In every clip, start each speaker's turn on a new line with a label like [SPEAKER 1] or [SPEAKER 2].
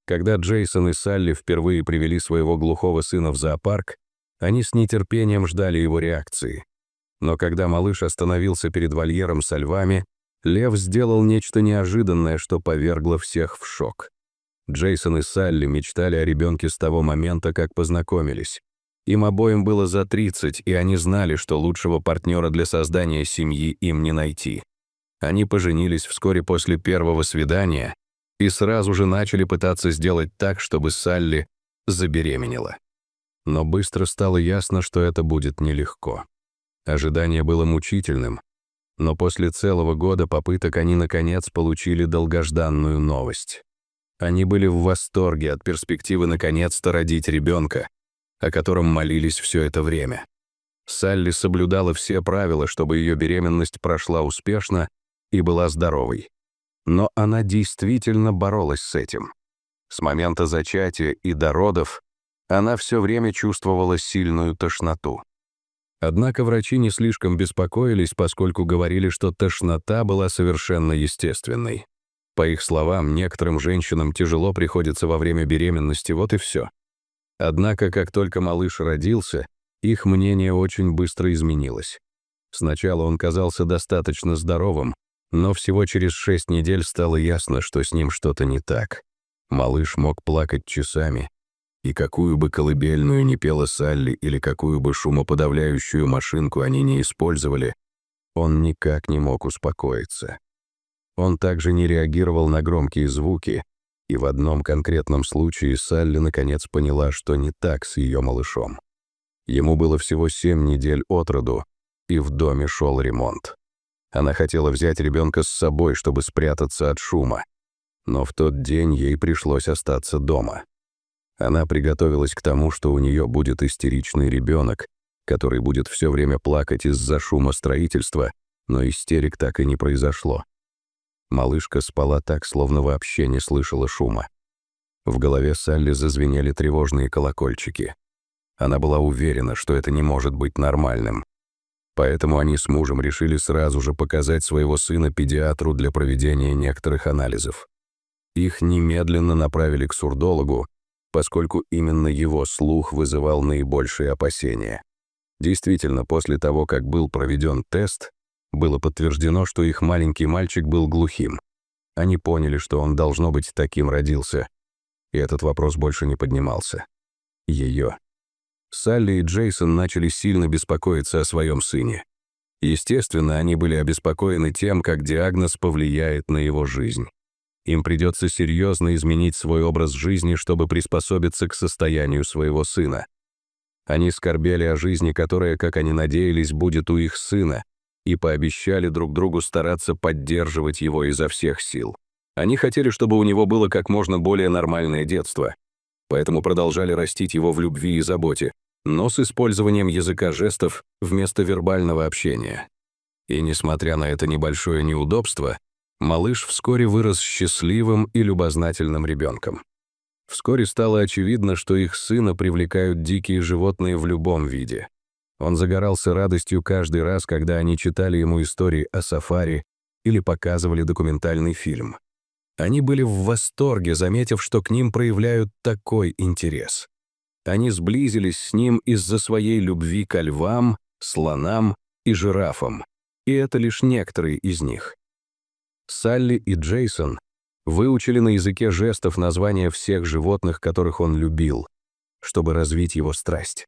[SPEAKER 1] Когда Джейсон и Салли впервые привели своего глухого сына в зоопарк, они с нетерпением ждали его реакции. Но когда малыш остановился перед вольером со львами, лев сделал нечто неожиданное, что повергло всех в шок. Джейсон и Салли мечтали о ребенке с того момента, как познакомились. Им обоим было за 30, и они знали, что лучшего партнера для создания семьи им не найти. Они поженились вскоре после первого свидания и сразу же начали пытаться сделать так, чтобы Салли забеременела. Но быстро стало ясно, что это будет нелегко. Ожидание было мучительным, но после целого года попыток они наконец получили долгожданную новость. Они были в восторге от перспективы наконец-то родить ребенка, о котором молились все это время. Салли соблюдала все правила, чтобы ее беременность прошла успешно и была здоровой. Но она действительно боролась с этим. С момента зачатия и до родов она все время чувствовала сильную тошноту. Однако врачи не слишком беспокоились, поскольку говорили, что тошнота была совершенно естественной. По их словам, некоторым женщинам тяжело приходится во время беременности, вот и все. Однако, как только малыш родился, их мнение очень быстро изменилось. Сначала он казался достаточно здоровым, но всего через 6 недель стало ясно, что с ним что-то не так. Малыш мог плакать часами, и какую бы колыбельную ни пела Салли или какую бы шумоподавляющую машинку они не использовали, он никак не мог успокоиться. Он также не реагировал на громкие звуки, и в одном конкретном случае Салли наконец поняла, что не так с ее малышом. Ему было всего 7 недель от роду, и в доме шел ремонт. Она хотела взять ребенка с собой, чтобы спрятаться от шума, но в тот день ей пришлось остаться дома. Она приготовилась к тому, что у нее будет истеричный ребенок, который будет все время плакать из-за шума строительства, но истерик так и не произошло. Малышка спала так, словно вообще не слышала шума. В голове Салли зазвенели тревожные колокольчики. Она была уверена, что это не может быть нормальным. Поэтому они с мужем решили сразу же показать своего сына педиатру для проведения некоторых анализов. Их немедленно направили к сурдологу, поскольку именно его слух вызывал наибольшие опасения. Действительно, после того, как был проведен тест, было подтверждено, что их маленький мальчик был глухим. Они поняли, что он, должно быть, таким родился, и этот вопрос больше не поднимался. Ее. Салли и Джейсон начали сильно беспокоиться о своем сыне. Естественно, они были обеспокоены тем, как диагноз повлияет на его жизнь. Им придется серьезно изменить свой образ жизни, чтобы приспособиться к состоянию своего сына. Они скорбели о жизни, которая, как они надеялись, будет у их сына, и пообещали друг другу стараться поддерживать его изо всех сил. Они хотели, чтобы у него было как можно более нормальное детство, поэтому продолжали растить его в любви и заботе, но с использованием языка жестов вместо вербального общения. И несмотря на это небольшое неудобство, малыш вскоре вырос счастливым и любознательным ребенком. Вскоре стало очевидно, что их сына привлекают дикие животные в любом виде. Он загорался радостью каждый раз, когда они читали ему истории о сафари или показывали документальный фильм. Они были в восторге, заметив, что к ним проявляют такой интерес. Они сблизились с ним из-за своей любви ко львам, слонам и жирафам, и это лишь некоторые из них. Салли и Джейсон выучили на языке жестов названия всех животных, которых он любил, чтобы развить его страсть.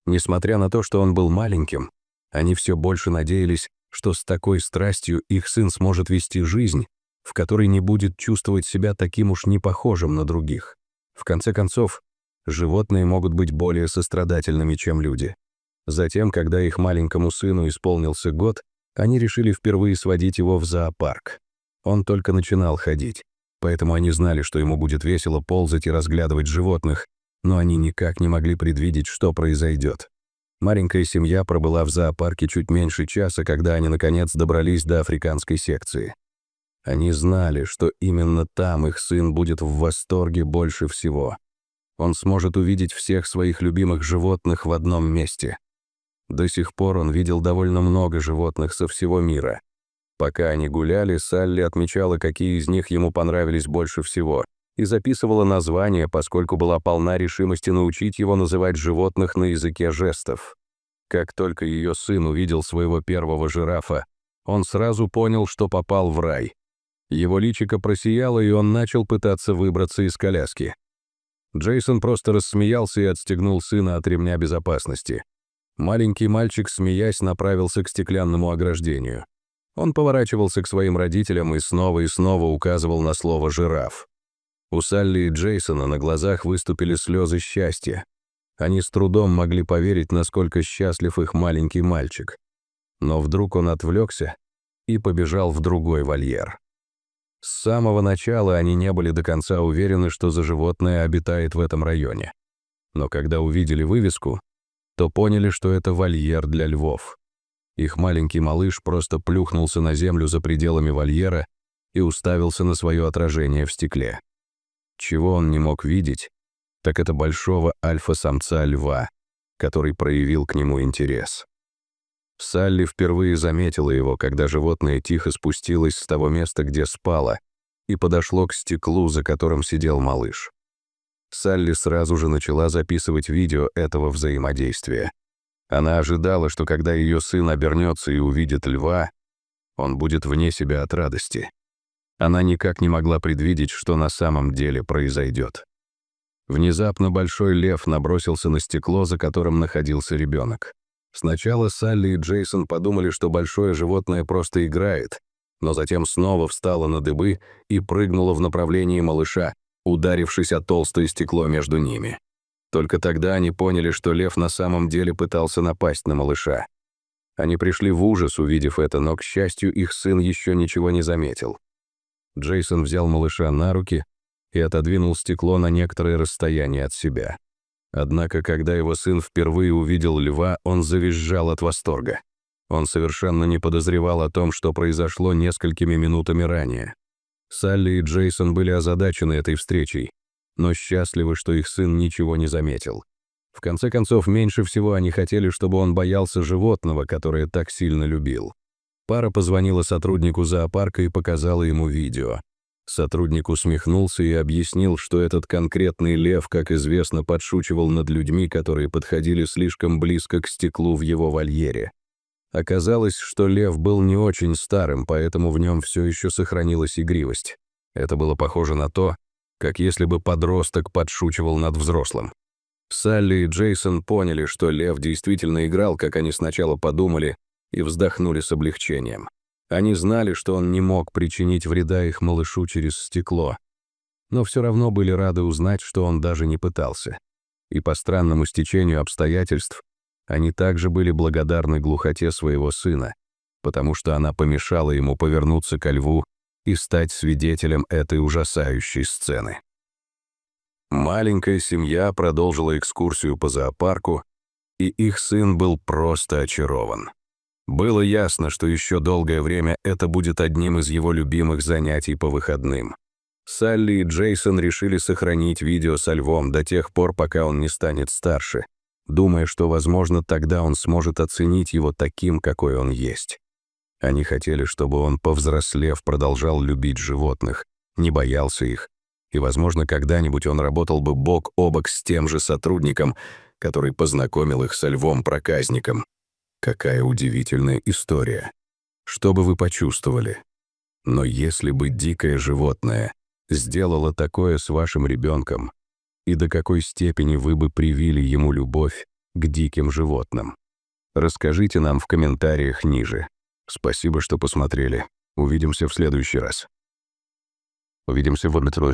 [SPEAKER 1] Несмотря на то, что он был маленьким, они все больше надеялись, что с такой страстью их сын сможет вести жизнь, в которой не будет чувствовать себя таким уж непохожим на других. В конце концов, животные могут быть более сострадательными, чем люди. Затем, когда их маленькому сыну исполнился год, они решили впервые сводить его в зоопарк. Он только начинал ходить, поэтому они знали, что ему будет весело ползать и разглядывать животных, но они никак не могли предвидеть, что произойдет. Маленькая семья пробыла в зоопарке чуть меньше часа, когда они наконец добрались до африканской секции. Они знали, что именно там их сын будет в восторге больше всего. Он сможет увидеть всех своих любимых животных в одном месте. До сих пор он видел довольно много животных со всего мира. Пока они гуляли, Салли отмечала, какие из них ему понравились больше всего, и записывала названия, поскольку была полна решимости научить его называть животных на языке жестов. Как только ее сын увидел своего первого жирафа, он сразу понял, что попал в рай. Его личико просияло, и он начал пытаться выбраться из коляски. Джейсон просто рассмеялся и отстегнул сына от ремня безопасности. Маленький мальчик, смеясь, направился к стеклянному ограждению. Он поворачивался к своим родителям и снова указывал на слово «жираф». У Салли и Джейсона на глазах выступили слезы счастья. Они с трудом могли поверить, насколько счастлив их маленький мальчик. Но вдруг он отвлекся и побежал в другой вольер. С самого начала они не были до конца уверены, что за животное обитает в этом районе. Но когда увидели вывеску, то поняли, что это вольер для львов. Их маленький малыш просто плюхнулся на землю за пределами вольера и уставился на свое отражение в стекле. Чего он не мог видеть, так это большого альфа-самца льва, который проявил к нему интерес. Салли впервые заметила его, когда животное тихо спустилось с того места, где спало, и подошло к стеклу, за которым сидел малыш. Салли сразу же начала записывать видео этого взаимодействия. Она ожидала, что когда ее сын обернется и увидит льва, он будет вне себя от радости. Она никак не могла предвидеть, что на самом деле произойдет. Внезапно большой лев набросился на стекло, за которым находился ребенок. Сначала Салли и Джейсон подумали, что большое животное просто играет, но затем снова встало на дыбы и прыгнуло в направлении малыша, ударившись о толстое стекло между ними. Только тогда они поняли, что лев на самом деле пытался напасть на малыша. Они пришли в ужас, увидев это, но, к счастью, их сын еще ничего не заметил. Джейсон взял малыша на руки и отодвинул стекло на некоторое расстояние от себя. Однако, когда его сын впервые увидел льва, он завизжал от восторга. Он совершенно не подозревал о том, что произошло несколькими минутами ранее. Салли и Джейсон были озадачены этой встречей, но счастливы, что их сын ничего не заметил. В конце концов, меньше всего они хотели, чтобы он боялся животного, которое так сильно любил. Пара позвонила сотруднику зоопарка и показала ему видео. Сотрудник усмехнулся и объяснил, что этот конкретный лев, как известно, подшучивал над людьми, которые подходили слишком близко к стеклу в его вольере. Оказалось, что лев был не очень старым, поэтому в нем все еще сохранилась игривость. Это было похоже на то, как если бы подросток подшучивал над взрослым. Салли и Джейсон поняли, что лев действительно играл, как они сначала подумали, и вздохнули с облегчением. Они знали, что он не мог причинить вреда их малышу через стекло, но все равно были рады узнать, что он даже не пытался. И по странному стечению обстоятельств они также были благодарны глухоте своего сына, потому что она помешала ему повернуться ко льву и стать свидетелем этой ужасающей сцены. Маленькая семья продолжила экскурсию по зоопарку, и их сын был просто очарован. Было ясно, что еще долгое время это будет одним из его любимых занятий по выходным. Салли и Джейсон решили сохранить видео со львом до тех пор, пока он не станет старше, думая, что, возможно, тогда он сможет оценить его таким, какой он есть. Они хотели, чтобы он, повзрослев, продолжал любить животных, не боялся их, и, возможно, когда-нибудь он работал бы бок о бок с тем же сотрудником, который познакомил их со львом-проказником. Какая удивительная история. Что бы вы почувствовали? Но если бы дикое животное сделало такое с вашим ребенком, и до какой степени вы бы привили ему любовь к диким животным? Расскажите нам в комментариях ниже. Спасибо, что посмотрели. Увидимся в следующий раз. Увидимся в метро.